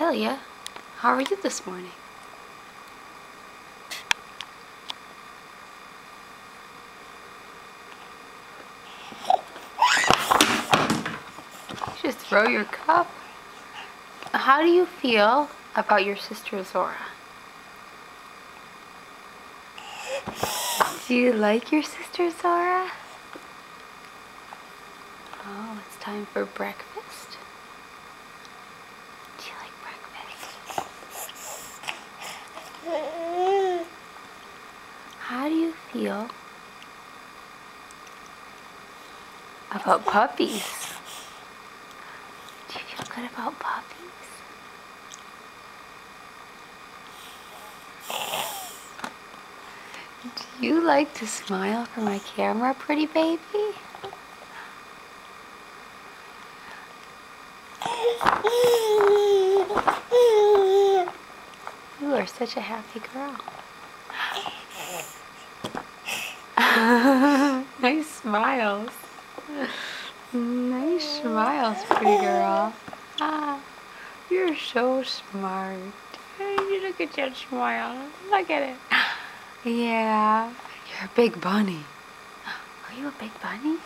Australia. How are you this morning? You just throw your cup. How do you feel about your sister Zora? Do you like your sister Zora? Oh, it's time for breakfast. Do you like breakfast? How do you feel about puppies? Do you feel good about puppies? Do you like to smile for my camera, pretty baby? You are such a happy girl. Nice smiles. Nice smiles, pretty girl. Ah, you're so smart. Hey, look at that smile. Look at it. Yeah, you're a big bunny. Are you a big bunny?